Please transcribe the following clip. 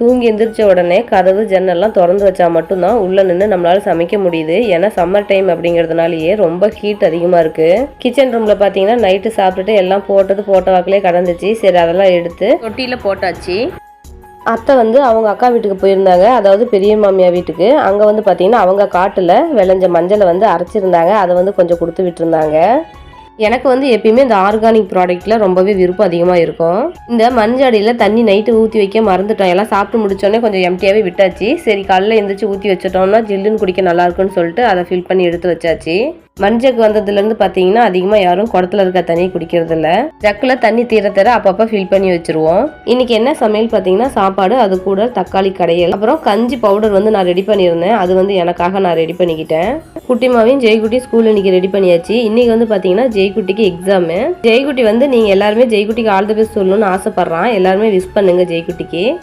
தூங்கி எந்திரிச்ச உடனே கதவு ஜன்னல்லாம் திறந்து வச்சா மட்டும்தான் உள்ள நின்று நம்மளால சமைக்க முடியுது. ஏன்னா சம்மர் டைம் அப்படிங்கிறதுனாலயே ரொம்ப ஹீட் அதிகமா இருக்கு. கிச்சன் ரூம்ல பாத்தீங்கன்னா நைட்டு சாப்பிட்டுட்டு எல்லாம் போட்ட வாக்கிலே கடந்துச்சு. சரி அதெல்லாம் எடுத்து தொட்டியில போட்டாச்சு. அத்தை வந்து அவங்க அக்கா வீட்டுக்கு போயிருந்தாங்க, அதாவது பெரிய மாமியா வீட்டுக்கு. அங்கே வந்து பார்த்தீங்கன்னா அவங்க காட்டில் விளைஞ்ச மஞ்சளை வந்து அரைச்சிருந்தாங்க. அதை வந்து கொஞ்சம் கொடுத்து விட்டுருந்தாங்க. எனக்கு வந்து எப்பயுமே இந்த ஆர்கானிக் ப்ராடக்ட்டில் ரொம்பவே விருப்பம் அதிகமாக இருக்கும். இந்த மண்ஜாடியில் தண்ணி நைட்டு ஊற்றி வைக்க மறந்துட்டோம். எல்லாம் சாப்பிட்டு முடிச்சோடனே கொஞ்சம் எம்டியாகவே விட்டாச்சு. சரி காலையில் எழுந்திரிச்சு ஊற்றி வச்சிட்டோம்னா ஜில்லுன்னு குடிக்க நல்லாயிருக்குன்னு சொல்லிட்டு அதை ஃபில் பண்ணி எடுத்து வச்சாச்சு. மண்ஜக்கு வந்ததுலேருந்து பார்த்தீங்கன்னா அதிகமாக யாரும் குடத்துல இருக்க தண்ணி குடிக்கிறது இல்லை. ஜக்கில் தண்ணி தர அப்பப்போ ஃபில் பண்ணி வச்சுருவோம். இன்னைக்கு என்ன சமையல் பார்த்தீங்கன்னா சாப்பாடு, அது கூட தக்காளி கடையல், அப்புறம் கஞ்சி பவுடர் வந்து நான் ரெடி பண்ணியிருந்தேன். அது வந்து எனக்காக நான் ரெடி பண்ணிக்கிட்டேன். குட்டிமாவையும் ஜெய்குட்டி ஸ்கூல் இன்னைக்கு ரெடி பண்ணியாச்சு. இன்னைக்கு வந்து பார்த்தீங்கன்னா ஜெய்குட்டிக்கு எக்ஸாமு. ஜெய்குட்டி வந்து நீங்கள் எல்லாருமே ஜெய்குட்டிக்கு ஆல் தி பெஸ்ட் சொல்லணும்னு ஆசைப்பட்றான். எல்லாருமே விஷ் பண்ணுங்க ஜெய்குட்டிக்கு.